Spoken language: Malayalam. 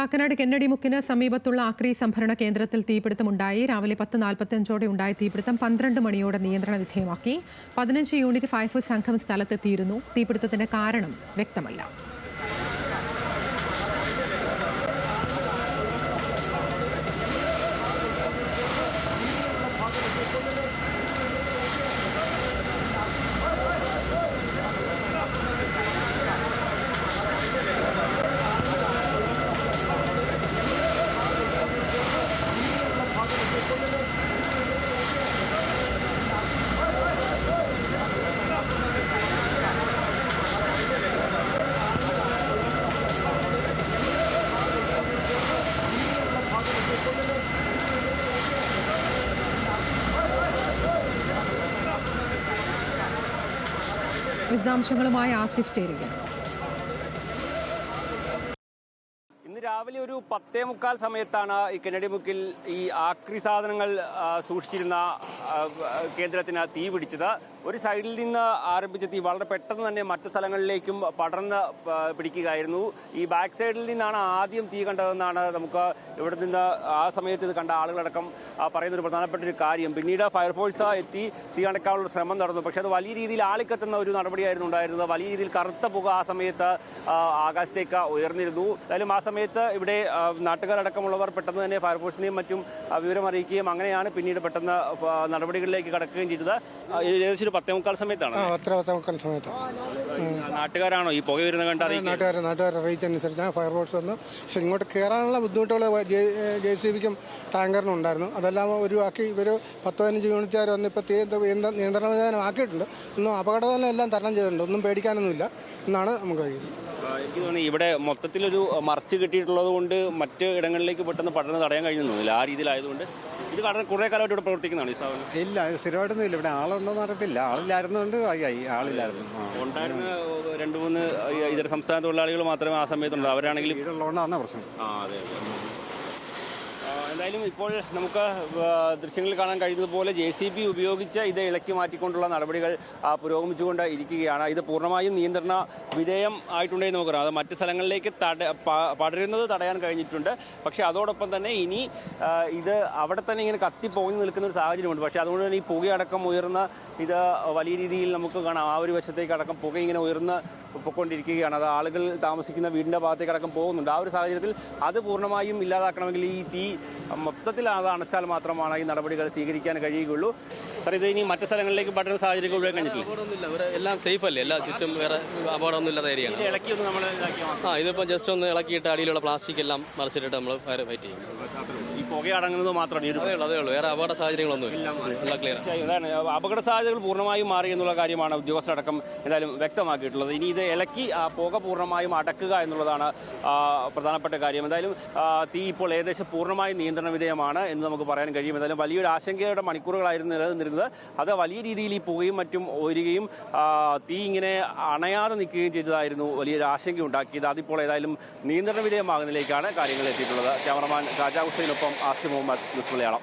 കാക്കനാട് കെന്നഡി മുക്കിന് സമീപത്തുള്ള ആക്രി സംഭരണ കേന്ദ്രത്തിൽ തീപിടുത്തമുണ്ടായി. രാവിലെ 10:45 ഉണ്ടായ തീപിടുത്തം 12 മണിയോടെ നിയന്ത്രണ വിധേയമാക്കി. 15 യൂണിറ്റ് ഫയർഫോഴ്സ് സംഘം സ്ഥലത്തെത്തിയിരുന്നു. തീപിടുത്തത്തിന്റെ കാരണം വ്യക്തമല്ല. വിശദാംശങ്ങളുമായി ആസിഫ് ചേരുകയാണ്. ഇന്ന് രാവിലെ ഒരു 10:45 സമയത്താണ് ഈ കെന്നഡി മുക്കിൽ ഈ ആക്രി സാധനങ്ങൾ സൂക്ഷിച്ചിരുന്ന കേന്ദ്രത്തിന് തീ പിടിച്ചത്. ഒരു സൈഡിൽ നിന്ന് ആരംഭിച്ച തീ വളരെ പെട്ടെന്ന് തന്നെ മറ്റു സ്ഥലങ്ങളിലേക്കും പടർന്ന് പിടിക്കുകയായിരുന്നു. ഈ ബാക്ക് സൈഡിൽ നിന്നാണ് ആദ്യം തീ കണ്ടതെന്നാണ് നമുക്ക് ഇവിടെ നിന്ന് ആ സമയത്ത് ഇത് കണ്ട ആളുകളടക്കം പറയുന്നൊരു പ്രധാനപ്പെട്ട ഒരു കാര്യം. പിന്നീട് ഫയർഫോഴ്സ് എത്തി തീ അണയ്ക്കാനുള്ള ശ്രമം നടന്നു. പക്ഷേ അത് വലിയ രീതിയിൽ ആളിക്കത്തുന്ന ഒരു നടപടിയായിരുന്നു ഉണ്ടായിരുന്നത്. വലിയ രീതിയിൽ കറുത്ത പുക ആ സമയത്ത് ആകാശത്തേക്ക് ഉയർന്നിരുന്നു. എന്തായാലും ആ സമയത്ത് ഇവിടെ നാട്ടുകാരടക്കമുള്ളവർ പെട്ടെന്ന് തന്നെ ഫയർഫോഴ്സിനെയും മറ്റും വിവരം അറിയിക്കുകയും അങ്ങനെയാണ് പിന്നീട് പെട്ടെന്ന് നടപടികളിലേക്ക് കടക്കുകയും ചെയ്തത്. ഏകദേശം 10:45 സമയത്താണ്. നാട്ടുകാരാണോ ഈ പുക വരുന്നത് കണ്ട് നാട്ടുകാർ അറിയിച്ചനുസരിച്ച് ഫയർഫോഴ്സ് വന്നു. പക്ഷെ ഇങ്ങോട്ട് കയറാനുള്ള ബുദ്ധിമുട്ടുകൾ JCBക്കും ടാങ്കറിനും ഉണ്ടായിരുന്നു. അതെല്ലാം ഒഴിവാക്കി ഇവർ 10-15 യൂണിറ്റുകാർ വന്ന് ഇപ്പോൾ നിയന്ത്രണ വിധാനം ആക്കിയിട്ടുണ്ട്. ഒന്നും അപകടം എല്ലാം തരണം ചെയ്തിട്ടുണ്ട്. ഒന്നും പേടിക്കാനൊന്നുമില്ല എന്നാണ് നമുക്ക് കഴിയുന്നത്. എനിക്ക് തോന്നുന്നു ഇവിടെ മൊത്തത്തിലൊരു മറച്ച് കിട്ടിയിട്ടുള്ളത് കൊണ്ട് മറ്റ് ഇടങ്ങളിലേക്ക് പെട്ടെന്ന് പഠനം തടയാൻ കഴിഞ്ഞൊന്നുമില്ല. ആ രീതിയിലായതുകൊണ്ട് ഇത് കുറേ കാലമായിട്ട് ഇവിടെ പ്രവർത്തിക്കുന്നതാണ് ഈ സ്ഥാപനം. ഇല്ല, സ്ഥിരമായിട്ടൊന്നും ഇല്ല. ഇവിടെ ആളുണ്ടോന്ന് അറിയത്തില്ല. ആളില്ലായിരുന്നുകൊണ്ട് ആളില്ലായിരുന്നു. ഉണ്ടായിരുന്ന 2-3 ഇതര സംസ്ഥാന തൊഴിലാളികൾ മാത്രമേ ആ സമയത്തുണ്ട്. അവരാണെങ്കിൽ വീടുള്ളതുകൊണ്ടാണ് പ്രശ്നം. അതെ. എന്തായാലും ഇപ്പോൾ നമുക്ക് ദൃശ്യങ്ങളിൽ കാണാൻ കഴിയുന്നതുപോലെ JCB ഉപയോഗിച്ച് ഇത് ഇളക്കി മാറ്റിക്കൊണ്ടുള്ള നടപടികൾ പുരോഗമിച്ചുകൊണ്ട് ഇരിക്കുകയാണ്. ഇത് പൂർണ്ണമായും നിയന്ത്രണ വിധേയം ആയിട്ടുണ്ടെന്ന് നമുക്കറിയാം. അത് മറ്റ് സ്ഥലങ്ങളിലേക്ക് പടരുന്നത് തടയാൻ കഴിഞ്ഞിട്ടുണ്ട്. പക്ഷേ അതോടൊപ്പം തന്നെ ഇനി ഇത് അവിടെ തന്നെ ഇങ്ങനെ കത്തിപ്പോങ്ങി നിൽക്കുന്ന ഒരു സാഹചര്യമുണ്ട്. പക്ഷേ അതുകൊണ്ട് തന്നെ ഈ പുകയടക്കം ഉയർന്ന് ഇത് വലിയ രീതിയിൽ നമുക്ക് കാണാം. ആ ഒരു വശത്തേക്ക് അടക്കം പുക ഇങ്ങനെ ഉയർന്ന് പൊയ്ക്കൊണ്ടിരിക്കുകയാണ്. അത് ആളുകൾ താമസിക്കുന്ന വീടിൻ്റെ ഭാഗത്തേക്ക് അടക്കം പോകുന്നുണ്ട്. ആ ഒരു സാഹചര്യത്തിൽ അത് പൂർണ്ണമായും ഇല്ലാതാക്കണമെങ്കിൽ ഈ തീ മൊത്തത്തിൽ അത് അണച്ചാൽ മാത്രമാണ് ഈ നടപടികൾ സ്വീകരിക്കാൻ കഴിയുകയുള്ളൂ. സാർ, ഇത് ഇനി മറ്റു സ്ഥലങ്ങളിലേക്ക് പറ്റുന്ന സാഹചര്യങ്ങൾ ഉപയോഗിക്കാൻ കഴിഞ്ഞിട്ടില്ല. അപകടമൊന്നുമില്ല, ഇവിടെ എല്ലാം സേഫ് അല്ലേ, എല്ലാ ചുറ്റും വേറെ അപകടമൊന്നും ഇല്ലാത്ത ഏരിയയാണ്. ഇളക്കിയൊന്ന് നമ്മൾ ഇതിപ്പോൾ ജസ്റ്റ് ഒന്ന് ഇളക്കിയിട്ട് അടിയിലുള്ള പ്ലാസ്റ്റിക് എല്ലാം മറിച്ചിട്ട് നമ്മൾ ഫയർ ഫൈറ്റ് ചെയ്യും. ഈ പുക അടങ്ങുന്നത് മാത്രമാണ് അതേ ഉള്ളൂ, വേറെ അപകട സാഹചര്യങ്ങളൊന്നും ഇല്ല. ക്ലിയർ. അതാണ് അപകട സാധ്യതകൾ പൂർണ്ണമായും മാറി എന്നുള്ള കാര്യമാണ് ഉദ്യോഗസ്ഥരടക്കം എന്തായാലും വ്യക്തമാക്കിയിട്ടുള്ളത്. ഇനി ഇത് ഇളക്കി പുക പൂർണ്ണമായും അടക്കുക എന്നുള്ളതാണ് പ്രധാനപ്പെട്ട കാര്യം. എന്തായാലും തീ ഇപ്പോൾ ഏകദേശം പൂർണ്ണമായും നിയന്ത്രണ വിധേയമാണ് എന്ന് നമുക്ക് പറയാൻ കഴിയും. എന്തായാലും വലിയൊരു ആശങ്കയുടെ മണിക്കൂറുകളായിരുന്നു നിലനിന്നിരുന്നത്. അത് വലിയ രീതിയിൽ ഈ പുകയും മറ്റും ഉയരുകയും തീ ഇങ്ങനെ അണയാതെ നിൽക്കുകയും ചെയ്തതായിരുന്നു വലിയൊരു ആശങ്ക ഉണ്ടാക്കിയത്. അതിപ്പോൾ ഏതായാലും നിയന്ത്രണ വിധേയമാകുന്നതിലേക്കാണ് കാര്യങ്ങൾ എത്തിയിട്ടുള്ളത്. ക്യാമറമാൻ ഷാജ ഹുസൈനൊപ്പം ആസിഫ് മുഹമ്മദ്, ന്യൂസ് മലയാളം.